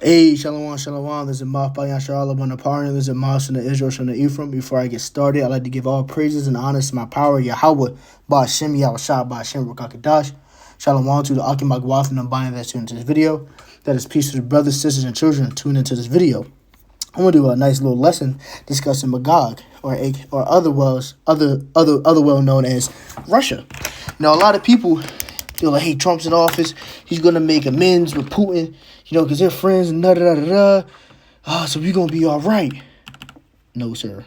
Hey, Shalom, Shalom. This is Ma'afayan Shalom on the partner. This is Mas and the Israel from the Ephraim. Before I get started, I'd like to give all praises and honors to my power, Yahweh, Ba'Shem, Yahushua, Ba'Shem, Rukakadash. Shalom to the Akim Agwaf and the buying that's tuned into this video. That is peace to the brothers, sisters, and children tuned into this video. I'm gonna do a nice little lesson discussing Magog, or other well known as Russia. Now, a lot of people they're like, "Hey, Trump's in office. He's gonna make amends with Putin, because they're friends and da da da da. So we're gonna be all right." No, sir.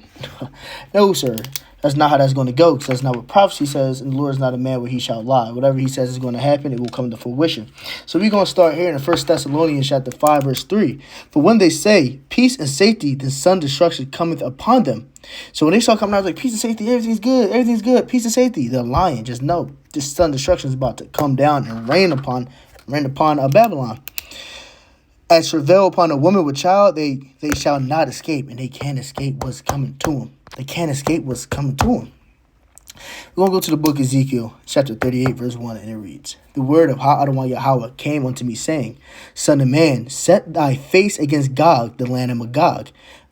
No, sir. That's not how that's going to go, because that's not what prophecy says, and the Lord is not a man where he shall lie. Whatever he says is going to happen, it will come to fruition. So we're going to start here in 1 Thessalonians chapter 5, verse 3. For when they say peace and safety, then sudden destruction cometh upon them. So when they start coming out like peace and safety, everything's good, peace and safety, they're lying. Just know this sudden destruction is about to come down and rain upon Babylon. As travail upon a woman with child, they shall not escape, and they can't escape what's coming to them. They can't escape what's coming to them. We're going to go to the book of Ezekiel, chapter 38, verse 1, and it reads, "The word of Ha-Adonai Yahweh came unto me, saying, Son of man, set thy face against Gog, the land of Magog."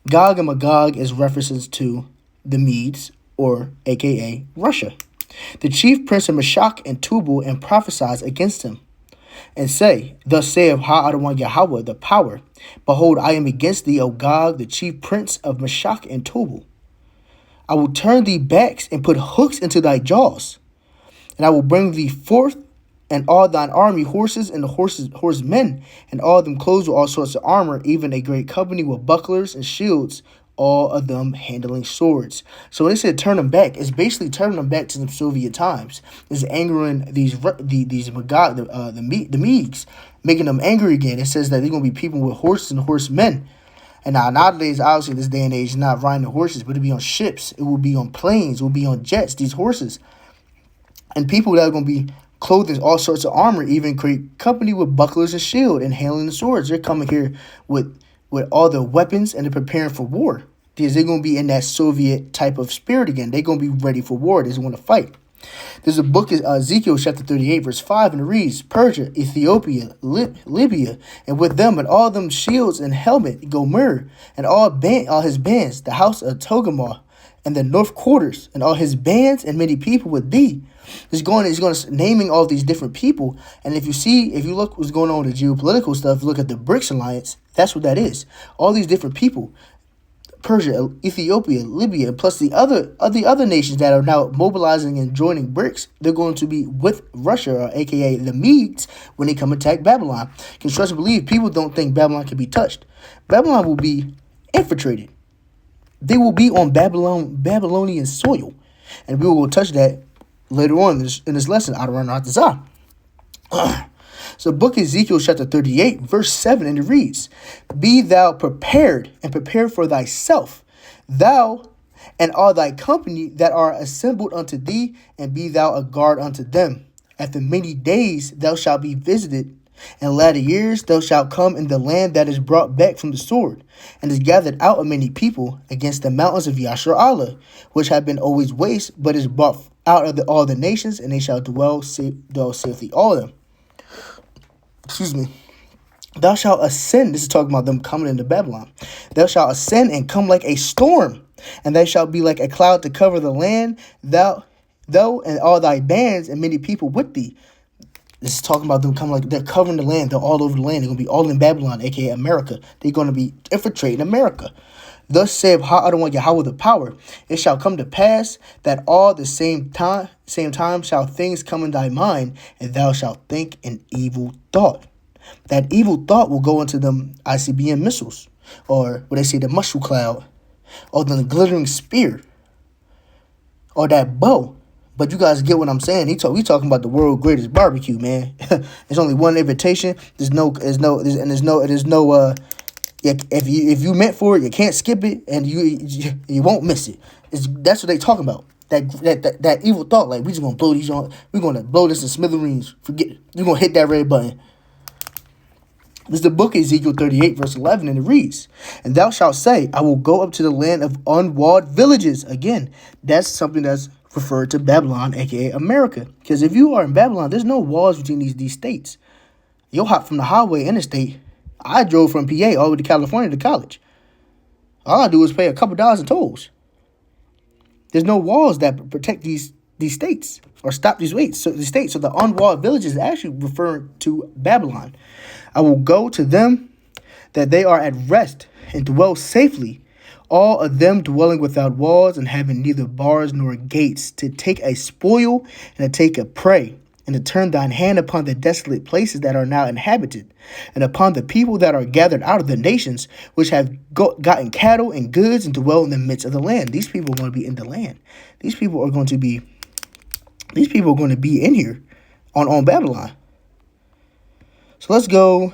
Gog and Magog is references to the Medes, or a.k.a. Russia. "The chief prince of Meshach and Tubal, and prophesies against him. And say, Thus saith Ha-Adonai Yahweh, the power, Behold, I am against thee, O Gog, the chief prince of Meshach and Tubal. I will turn thee backs and put hooks into thy jaws, and I will bring thee forth, and all thine army, horses and the horsemen, and all of them clothed with all sorts of armor, even a great company with bucklers and shields, all of them handling swords." So when they said turn them back, it's basically turning them back to the Soviet times. It's angering these Magog, the Medes, making them angry again. It says that they're going to be people with horses and horsemen. And now nowadays, obviously, this day and age, not riding the horses, but it'll be on ships. It will be on planes. It will be on jets, these horses. And people that are going to be clothed in all sorts of armor, even create company with bucklers and shield and handling the swords. They're coming here with all the weapons, and they're preparing for war. Because they're going to be in that Soviet type of spirit again. They're going to be ready for war. They want to fight. There's a book, Ezekiel chapter 38, verse 5, and it reads, "Persia, Ethiopia, Libya, and with them and all them shields and helmet, Gomer, and all his bands, the house of Togarmah, and the north quarters, and all his bands, and many people with thee." He's going naming all these different people. And if you look what's going on with the geopolitical stuff, look at the BRICS alliance, that's what that is. All these different people. Persia, Ethiopia, Libya, plus the other nations that are now mobilizing and joining BRICS, they're going to be with Russia, or aka the Medes, when they come attack Babylon. Because trust and believe, people don't think Babylon can be touched. Babylon will be infiltrated. They will be on Babylonian soil, and we will touch that later on in this lesson. So book Ezekiel chapter 38, verse 7, and it reads, "Be thou prepared, and prepare for thyself, thou and all thy company that are assembled unto thee, and be thou a guard unto them. After many days thou shalt be visited, and latter years thou shalt come in the land that is brought back from the sword, and is gathered out of many people against the mountains of Yashar'Allah, which have been always waste, but is brought out of all the nations, and they shall dwell safely all of them." Excuse me. "Thou shalt ascend," this is talking about them coming into Babylon. "Thou shalt ascend and come like a storm, and they shall be like a cloud to cover the land, thou and all thy bands and many people with thee." This is talking about them coming like they're covering the land. They're all over the land. They're going to be all in Babylon, aka America. They're going to be infiltrating America. "Thus saith Ha-Adonai Yahweh the power, it shall come to pass that all the same time shall things come in thy mind, and thou shalt think an evil thought. That evil thought will go into them ICBM missiles, or what they say, the mushroom cloud, or the glittering spear, or that bow." But you guys get what I'm saying. We talking about the world's greatest barbecue, man. There's only one invitation. There's no. Yeah, if you meant for it, you can't skip it, and you won't miss it. That's what they talking about. That evil thought, like, we just gonna blow these on. We're gonna blow this in smithereens. Forget it. You're gonna hit that red button. This is the book of Ezekiel 38, verse 11, and it reads, "And thou shalt say, I will go up to the land of unwalled villages." Again, that's something that's referred to Babylon, aka America. Because if you are in Babylon, there's no walls between these states. You'll hop from the highway interstate I drove from PA all the way to California to college. All I do is pay a couple dollars in tolls. There's no walls that protect these states or stop these states. So the unwalled villages is actually referring to Babylon. I will go to them that they are at rest and dwell safely, all of them dwelling without walls and having neither bars nor gates, to take a spoil and to take a prey, and to turn thine hand upon the desolate places that are now inhabited, and upon the people that are gathered out of the nations, which have gotten cattle and goods and dwell in the midst of the land. These people are going to be in the land. These people are going to be in here on Babylon. So let's go.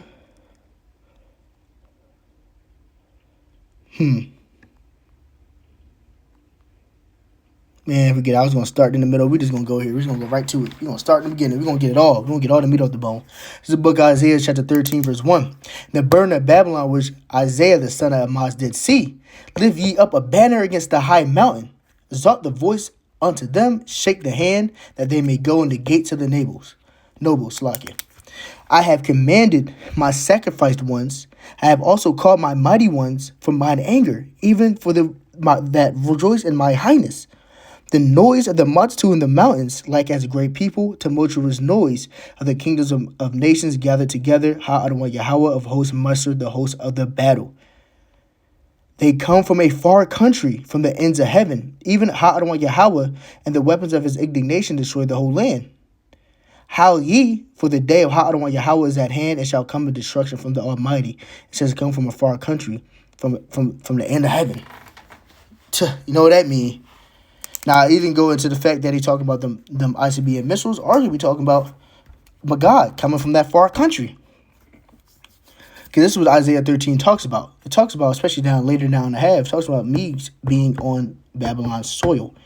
Man, forget I was going to start in the middle. We're just going to go here. We're just going to go right to it. We're going to start in the beginning. We're going to get it all. We're going to get all the meat off the bone. This is the book of Isaiah, chapter 13, verse 1. The burden of Babylon, which Isaiah the son of Amoz did see. Lift ye up a banner against the high mountain. Exalt the voice unto them. Shake the hand, that they may go in the gates of the nobles. I have commanded my sacrificed ones. I have also called my mighty ones from mine anger, even for that rejoice in my highness. The noise of the multitude in the mountains, like as a great people, tumultuous noise of the kingdoms of nations gathered together. Ha Adonai Yahweh of hosts mustered the hosts of the battle. They come from a far country, from the ends of heaven. Even Ha Adonai Yahweh and the weapons of his indignation destroy the whole land. Howl ye, for the day of Ha Adonai Yahweh is at hand, and shall come in destruction from the Almighty. It says come from a far country, from the end of heaven. You know what that means? Now, I even go into the fact that he's talking about them ICBM missiles, or he be talking about my God coming from that far country. Because this is what Isaiah 13 talks about. It talks about, especially later down the half, talks about me being on Babylon's soil.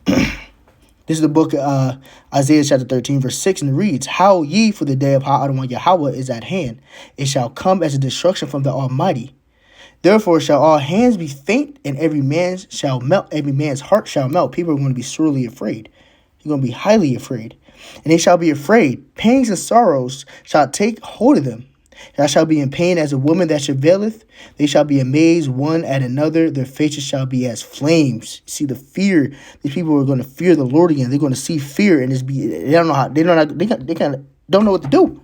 This is the book of Isaiah chapter 13, verse 6, and it reads, Howl ye, for the day of Ha Adonai Yahweh is at hand. It shall come as a destruction from the Almighty. Therefore shall all hands be faint, and every man's heart shall melt. People are going to be sorely afraid. They're going to be highly afraid. And they shall be afraid. Pangs and sorrows shall take hold of them. Thou shalt be in pain as a woman that travaileth. They shall be amazed one at another. Their faces shall be as flames. See the fear. These people are going to fear the Lord again. They're going to see fear, and they don't know how. They kind of don't know what to do.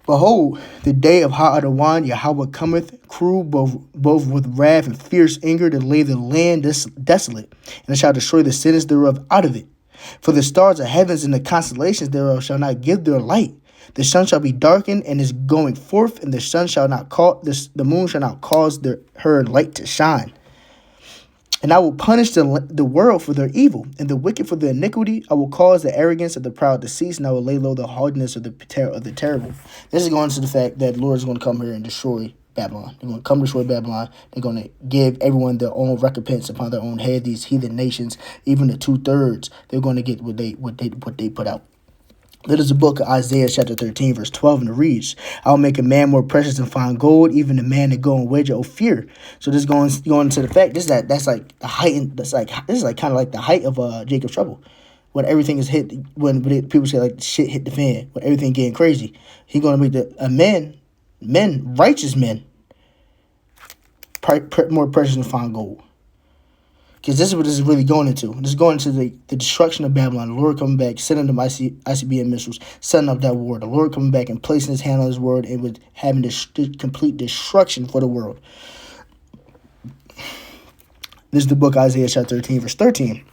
Behold, the day of Ha Adonai Yahweh cometh, cruel both with wrath and fierce anger, to lay the land desolate, and it shall destroy the cities thereof out of it. For the stars of heavens and the constellations thereof shall not give their light. The sun shall be darkened and is going forth, and the moon shall not cause her light to shine. And I will punish the world for their evil, and the wicked for their iniquity. I will cause the arrogance of the proud to cease, and I will lay low the hardness of the terrible. This is going to the fact that the Lord is going to come here and destroy Babylon. They're going to come destroy Babylon. They're going to give everyone their own recompense upon their own head. These heathen nations, even the 2/3, they're going to get what they put out. That is the book of Isaiah chapter 13, verse 12, and it reads, I will make a man more precious than fine gold, even a man that go in wedge of fear. So this going to the fact, this is like kind of like the height of Jacob's trouble. When everything is hit, when people say like shit hit the fan, when everything getting crazy, he's going to make righteous men, more precious than fine gold. Because this is what this is really going into. This is going into the destruction of Babylon. The Lord coming back, sending them ICBM missiles, setting up that war. The Lord coming back and placing his hand on his word, and with having this complete destruction for the world. This is the book of Isaiah chapter 13, verse 13.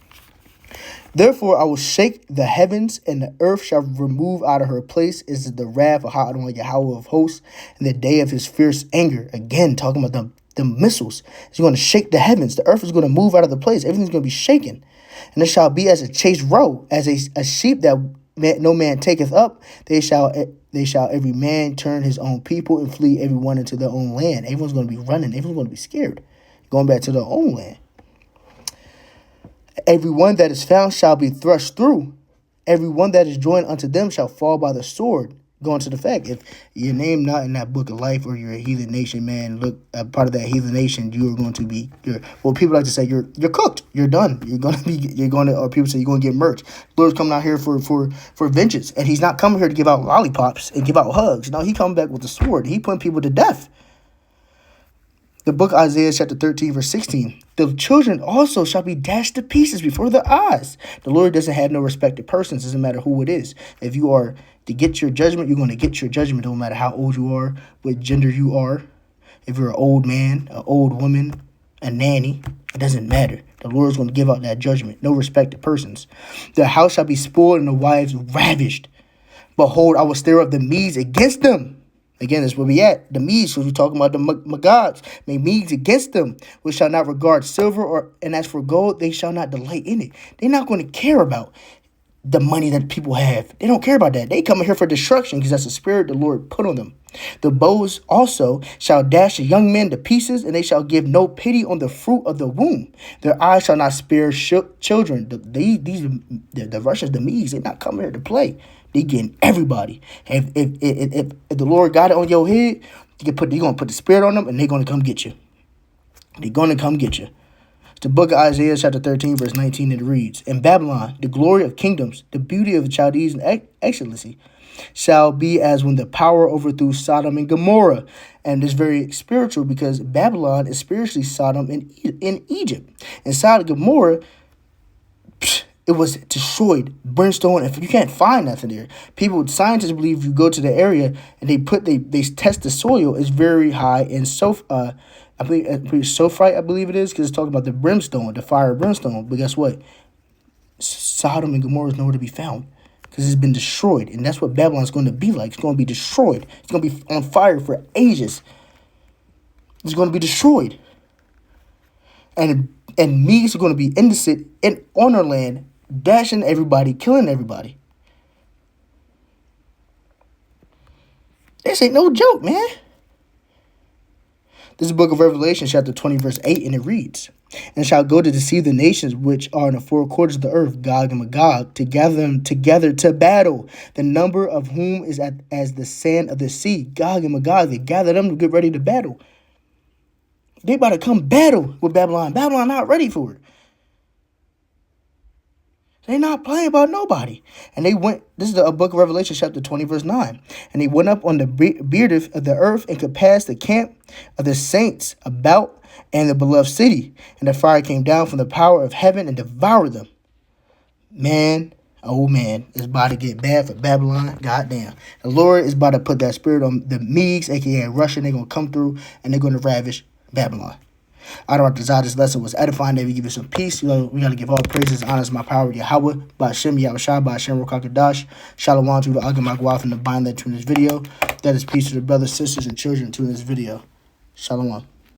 Therefore I will shake the heavens, and the earth shall remove out of her place. Is the wrath of Ha Adonai Yahweh of hosts, and the day of his fierce anger. Again, talking about the missiles. He's going to shake the heavens. The earth is going to move out of the place. Everything's going to be shaken. And it shall be as a chased roe, as a sheep that no man taketh up. They shall every man turn his own people, and flee everyone into their own land. Everyone's going to be running. Everyone's going to be scared, going back to their own land. Everyone that is found shall be thrust through. Everyone that is joined unto them shall fall by the sword. Going to the fact, if your name not in that book of life, or you're a heathen nation, man, look, a part of that heathen nation, you are going to be, people like to say, you're cooked. You're done. Or people say you're gonna get murked. The Lord's coming out here for vengeance, and He's not coming here to give out lollipops and give out hugs. No, He coming back with the sword. He putting people to death. The book of Isaiah chapter 13 verse 16. The children also shall be dashed to pieces before their eyes. The Lord doesn't have no respect to persons. Doesn't matter who it is. If you are to get your judgment, you're going to get your judgment. No matter how old you are, what gender you are. If you're an old man, an old woman, a nanny, it doesn't matter. The Lord is going to give out that judgment. No respect to persons. The house shall be spoiled and the wives ravished. Behold, I will stir up the Medes against them. Again, that's where we at. The Medes, because we're talking about the Magogs. Make Medes against them, which shall not regard silver, and as for gold, they shall not delight in it. They're not going to care about the money that people have. They don't care about that. They come here for destruction, because that's the spirit the Lord put on them. The bows also shall dash the young men to pieces, and they shall give no pity on the fruit of the womb. Their eyes shall not spare children. The Russians, the Medes, they're not coming here to play. They getting everybody. If the Lord got it on your head, they're gonna put the spirit on them, and they're gonna come get you. They're gonna come get you. It's the book of Isaiah chapter 13 verse 19. It reads, "In Babylon, the glory of kingdoms, the beauty of the Chaldees and excellency, shall be as when the power overthrew Sodom and Gomorrah." And it's very spiritual, because Babylon is spiritually Sodom in Egypt. And Sodom and Gomorrah, it was destroyed, brimstone. If you can't find nothing there, scientists believe if you go to the area and they test the soil, it's very high in sulfite, I believe it is, because it's talking about the brimstone, the fire of brimstone. But guess what? Sodom and Gomorrah is nowhere to be found, because it's been destroyed, and that's what Babylon's going to be like. It's going to be destroyed. It's going to be on fire for ages. It's going to be destroyed, and Medes are going to be innocent on our land, dashing everybody, killing everybody. This ain't no joke, man. This is the book of Revelation, chapter 20, verse 8, and it reads, "And shall go to deceive the nations which are in the four quarters of the earth, Gog and Magog, to gather them together to battle, the number of whom is as the sand of the sea." Gog and Magog, they gather them to get ready to battle. They about to come battle with Babylon. Babylon not ready for it. They're not playing about nobody. And they went, this is the book of Revelation, chapter 20, verse 9. "And they went up on the beard of the earth and could pass the camp of the saints about and the beloved city. And the fire came down from the power of heaven and devoured them." Man, oh man, it's about to get bad for Babylon. Goddamn. The Lord is about to put that spirit on the Medes, a.k.a. Russia. They're going to come through and they're going to ravish Babylon. I don't desire this lesson was edifying, that we give you some peace. We got to give all praises, honors, my power, Yahweh, Ba'ashem, Yahushua, Ba'ashem, Rukakadash, Shalom to the Agamagwaf and the bind that to this video. That is peace to the brothers, sisters, and children to this video. Shalom.